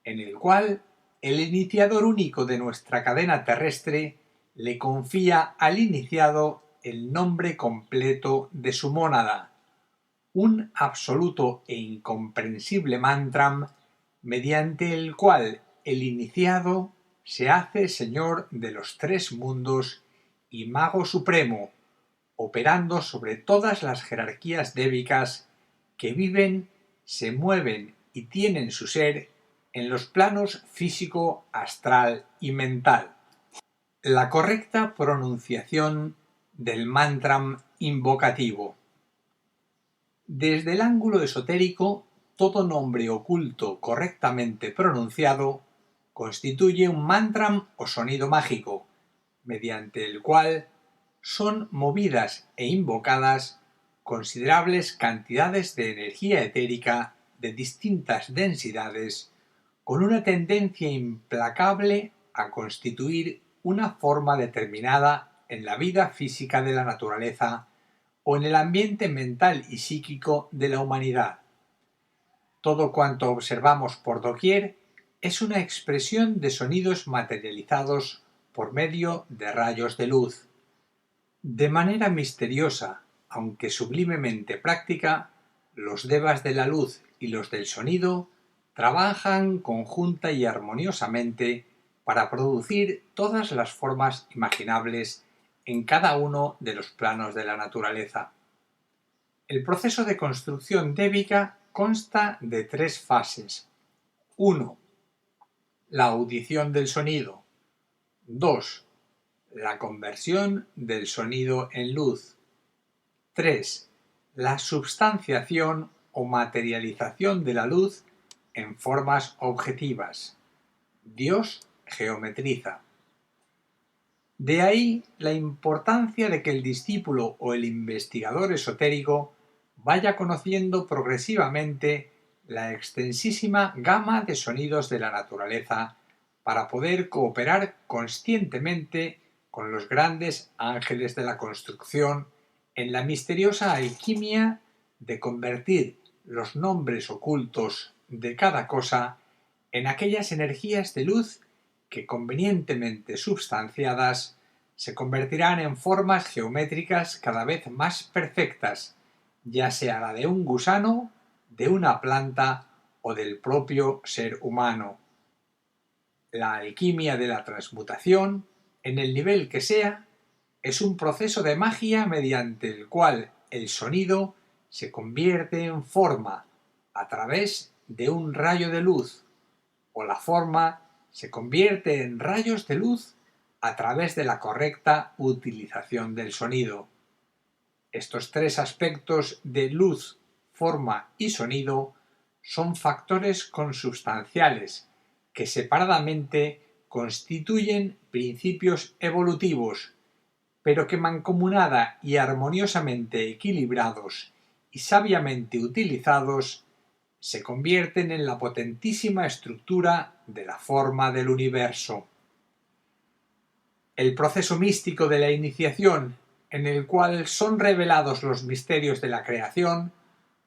en el cual el iniciador único de nuestra cadena terrestre le confía al iniciado el nombre completo de su mónada, un absoluto e incomprensible mantra mediante el cual el iniciado se hace señor de los tres mundos y mago supremo, operando sobre todas las jerarquías débicas que viven, se mueven y tienen su ser en los planos físico, astral y mental. La correcta pronunciación del mantra invocativo. Desde el ángulo esotérico, todo nombre oculto correctamente pronunciado constituye un mantra o sonido mágico, mediante el cual son movidas e invocadas considerables cantidades de energía etérica de distintas densidades, con una tendencia implacable a constituir una forma determinada en la vida física de la naturaleza o en el ambiente mental y psíquico de la humanidad. Todo cuanto observamos por doquier es una expresión de sonidos materializados por medio de rayos de luz. De manera misteriosa, aunque sublimemente práctica, los devas de la luz y los del sonido trabajan conjunta y armoniosamente para producir todas las formas imaginables en cada uno de los planos de la naturaleza. El proceso de construcción débica consta de tres fases. 1. La audición del sonido. 2. La conversión del sonido en luz. 3. La substanciación o materialización de la luz en formas objetivas. Dios geometriza. De ahí la importancia de que el discípulo o el investigador esotérico vaya conociendo progresivamente la extensísima gama de sonidos de la naturaleza para poder cooperar conscientemente con los grandes ángeles de la construcción en la misteriosa alquimia de convertir los nombres ocultos de cada cosa en aquellas energías de luz que convenientemente substanciadas se convertirán en formas geométricas cada vez más perfectas, ya sea la de un gusano, de una planta o del propio ser humano. La alquimia de la transmutación, en el nivel que sea, es un proceso de magia mediante el cual el sonido se convierte en forma a través de un rayo de luz, o la forma se convierte en rayos de luz a través de la correcta utilización del sonido. Estos tres aspectos de luz, forma y sonido son factores consubstanciales que separadamente constituyen principios evolutivos, pero que mancomunada y armoniosamente equilibrados y sabiamente utilizados se convierten en la potentísima estructura de la forma del universo. El proceso místico de la iniciación, en el cual son revelados los misterios de la creación,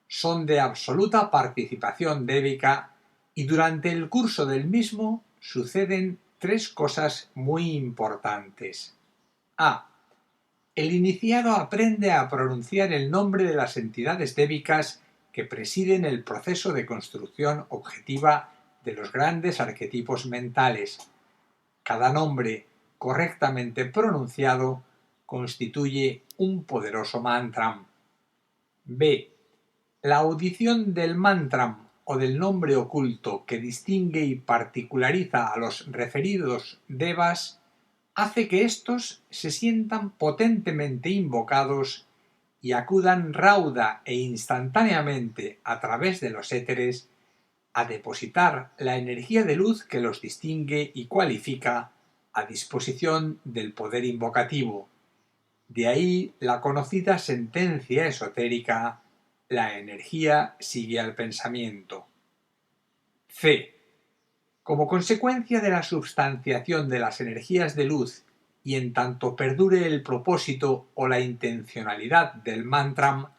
son de absoluta participación débica y durante el curso del mismo suceden tres cosas muy importantes. A. El iniciado aprende a pronunciar el nombre de las entidades débicas que presiden el proceso de construcción objetiva de los grandes arquetipos mentales. Cada nombre correctamente pronunciado constituye un poderoso mantra. B. La audición del mantra o del nombre oculto que distingue y particulariza a los referidos devas hace que éstos se sientan potentemente invocados y acudan rauda e instantáneamente a través de los éteres a depositar la energía de luz que los distingue y cualifica a disposición del poder invocativo. De ahí la conocida sentencia esotérica: la energía sigue al pensamiento. C. Como consecuencia de la substanciación de las energías de luz y en tanto perdure el propósito o la intencionalidad del mantra,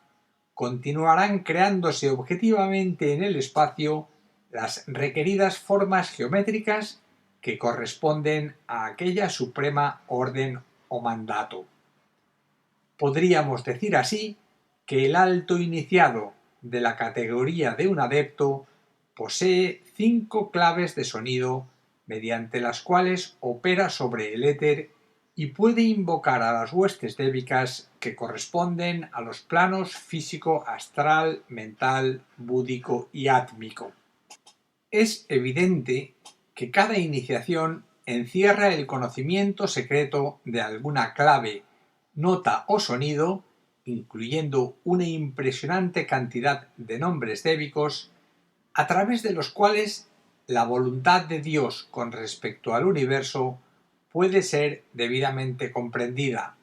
continuarán creándose objetivamente en el espacio las requeridas formas geométricas que corresponden a aquella suprema orden o mandato. Podríamos decir así que el alto iniciado de la categoría de un adepto posee 5 claves de sonido mediante las cuales opera sobre el éter y puede invocar a las huestes débicas que corresponden a los planos físico, astral, mental, búdico y átmico. Es evidente que cada iniciación encierra el conocimiento secreto de alguna clave, nota o sonido, incluyendo una impresionante cantidad de nombres débicos, a través de los cuales la voluntad de Dios con respecto al universo puede ser debidamente comprendida.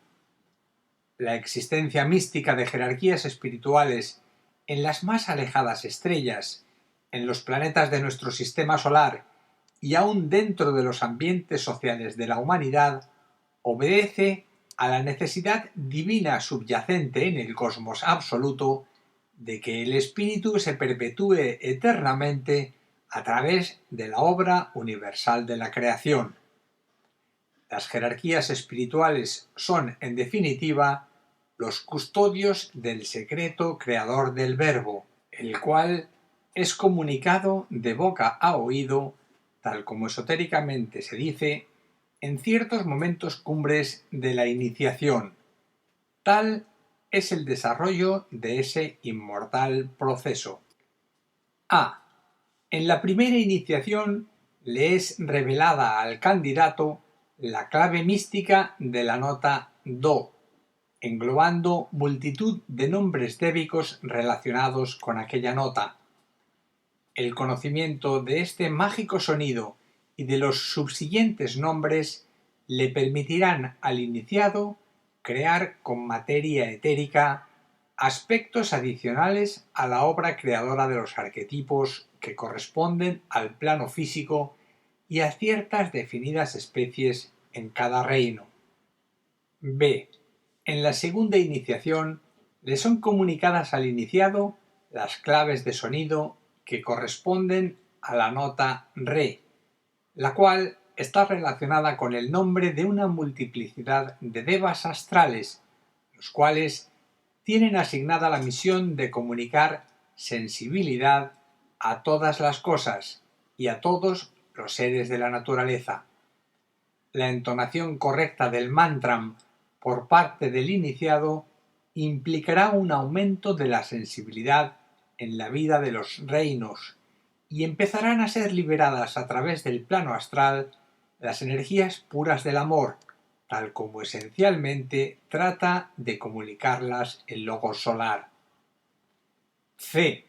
La existencia mística de jerarquías espirituales en las más alejadas estrellas, en los planetas de nuestro sistema solar y aún dentro de los ambientes sociales de la humanidad, obedece a la necesidad divina subyacente en el cosmos absoluto de que el espíritu se perpetúe eternamente a través de la obra universal de la creación. Las jerarquías espirituales son, en definitiva, los custodios del secreto creador del Verbo, el cual es comunicado de boca a oído, tal como esotéricamente se dice, en ciertos momentos cumbres de la iniciación. Tal es el desarrollo de ese inmortal proceso. A. En la primera iniciación le es revelada al candidato la clave mística de la nota Do, englobando multitud de nombres débicos relacionados con aquella nota. El conocimiento de este mágico sonido y de los subsiguientes nombres le permitirán al iniciado crear con materia etérica aspectos adicionales a la obra creadora de los arquetipos que corresponden al plano físico y a ciertas definidas especies en cada reino. B. En la segunda iniciación le son comunicadas al iniciado las claves de sonido que corresponden a la nota Re, la cual está relacionada con el nombre de una multiplicidad de devas astrales, los cuales tienen asignada la misión de comunicar sensibilidad a todas las cosas y a todos los seres de la naturaleza. La entonación correcta del mantra por parte del iniciado implicará un aumento de la sensibilidad en la vida de los reinos y empezarán a ser liberadas a través del plano astral las energías puras del amor, tal como esencialmente trata de comunicarlas el logos solar. C.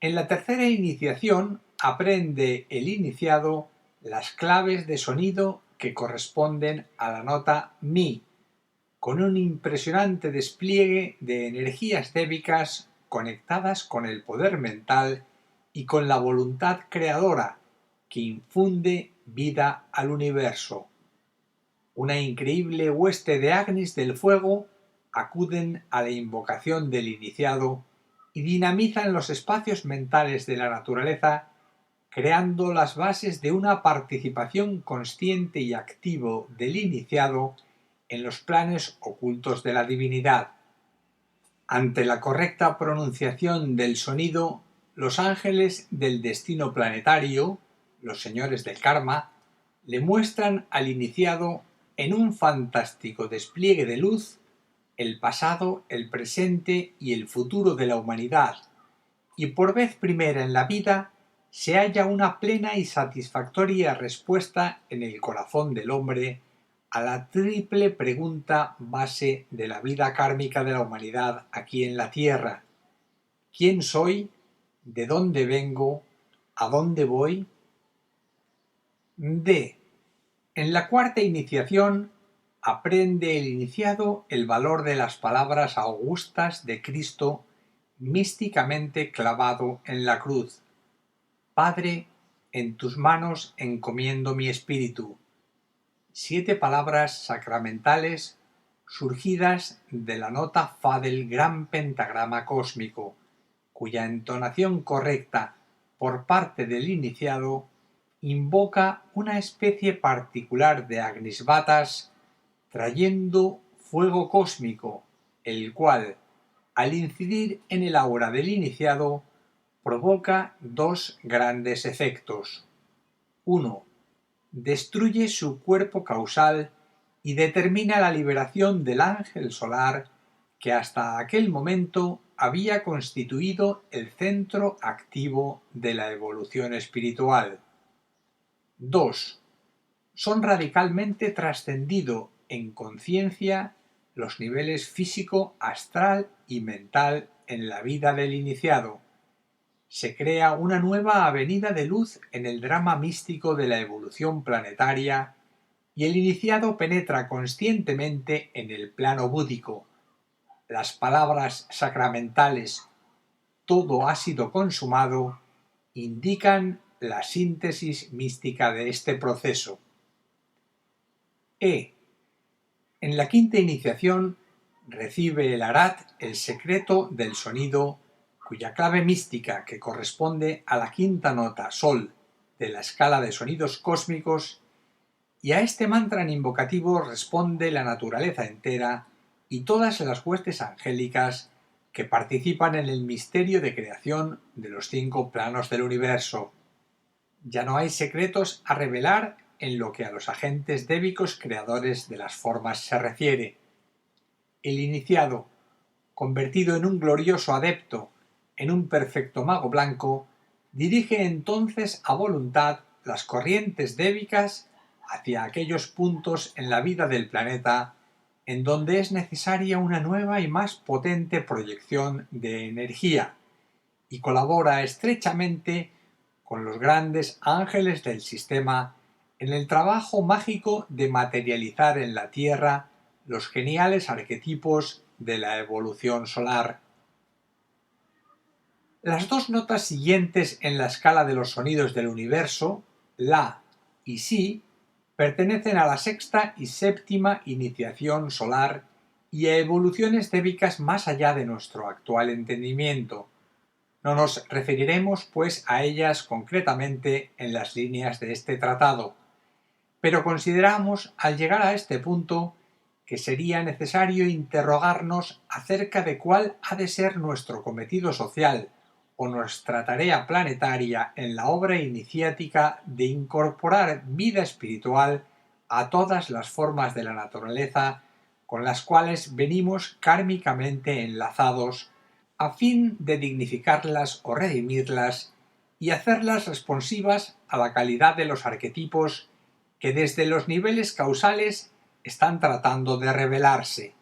En la tercera iniciación aprende el iniciado las claves de sonido que corresponden a la nota Mi, con un impresionante despliegue de energías débicas conectadas con el poder mental y con la voluntad creadora que infunde vida al universo. Una increíble hueste de Agnis del fuego acuden a la invocación del iniciado y dinamizan los espacios mentales de la naturaleza, creando las bases de una participación consciente y activo del iniciado en los planes ocultos de la divinidad. Ante la correcta pronunciación del sonido, los ángeles del destino planetario, los señores del karma, le muestran al iniciado en un fantástico despliegue de luz el pasado, el presente y el futuro de la humanidad, y por vez primera en la vida se halla una plena y satisfactoria respuesta en el corazón del hombre a la triple pregunta base de la vida kármica de la humanidad aquí en la Tierra: ¿quién soy? ¿De dónde vengo? ¿A dónde voy? D. En la cuarta iniciación aprende el iniciado el valor de las palabras augustas de Cristo místicamente clavado en la cruz. Padre, en tus manos encomiendo mi espíritu. 7 palabras sacramentales surgidas de la nota Fa del gran pentagrama cósmico, cuya entonación correcta por parte del iniciado invoca una especie particular de agnisbatas trayendo fuego cósmico, el cual, al incidir en el aura del iniciado, provoca 2 grandes efectos. 1. Destruye su cuerpo causal y determina la liberación del ángel solar que hasta aquel momento había constituido el centro activo de la evolución espiritual. 2. Son radicalmente trascendido en conciencia los niveles físico, astral y mental en la vida del iniciado. Se crea una nueva avenida de luz en el drama místico de la evolución planetaria y el iniciado penetra conscientemente en el plano búdico. Las palabras sacramentales «todo ha sido consumado» indican la síntesis mística de este proceso. En la quinta iniciación recibe el Arat el secreto del sonido, cuya clave mística, que corresponde a la quinta nota Sol de la escala de sonidos cósmicos, y a este mantra invocativo responde la naturaleza entera y todas las huestes angélicas que participan en el misterio de creación de los 5 planos del universo. Ya no hay secretos a revelar en lo que a los agentes débicos creadores de las formas se refiere. El iniciado, convertido en un glorioso adepto, en un perfecto mago blanco, dirige entonces a voluntad las corrientes débicas hacia aquellos puntos en la vida del planeta en donde es necesaria una nueva y más potente proyección de energía, y colabora estrechamente con los grandes ángeles del sistema en el trabajo mágico de materializar en la Tierra los geniales arquetipos de la evolución solar. Las 2 notas siguientes en la escala de los sonidos del universo, La y Si, pertenecen a la sexta y séptima iniciación solar y a evoluciones débicas más allá de nuestro actual entendimiento. No nos referiremos, pues, a ellas concretamente en las líneas de este tratado, pero consideramos, al llegar a este punto, que sería necesario interrogarnos acerca de cuál ha de ser nuestro cometido social o nuestra tarea planetaria en la obra iniciática de incorporar vida espiritual a todas las formas de la naturaleza con las cuales venimos kármicamente enlazados, a fin de dignificarlas o redimirlas y hacerlas responsivas a la calidad de los arquetipos que desde los niveles causales están tratando de revelarse.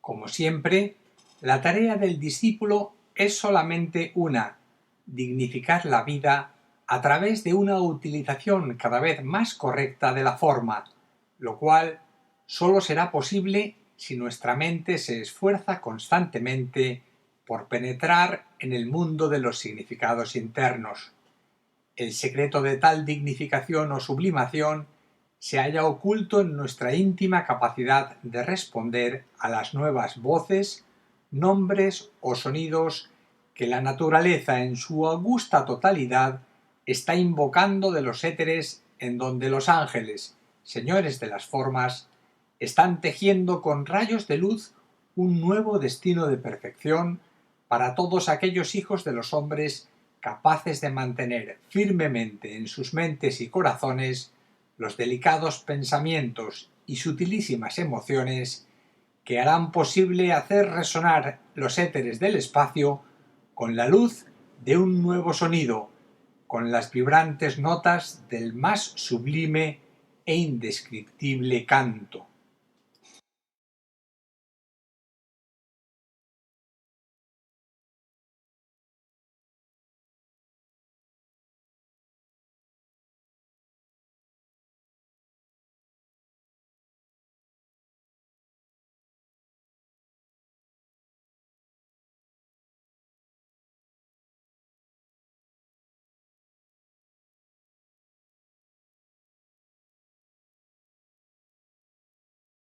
Como siempre, la tarea del discípulo es solamente una: dignificar la vida a través de una utilización cada vez más correcta de la forma, lo cual solo será posible si nuestra mente se esfuerza constantemente por penetrar en el mundo de los significados internos. El secreto de tal dignificación o sublimación se halla oculto en nuestra íntima capacidad de responder a las nuevas voces, nombres o sonidos que la naturaleza en su augusta totalidad está invocando de los éteres, en donde los ángeles, señores de las formas, están tejiendo con rayos de luz un nuevo destino de perfección para todos aquellos hijos de los hombres capaces de mantener firmemente en sus mentes y corazones los delicados pensamientos y sutilísimas emociones que harán posible hacer resonar los éteres del espacio con la luz de un nuevo sonido, con las vibrantes notas del más sublime e indescriptible canto.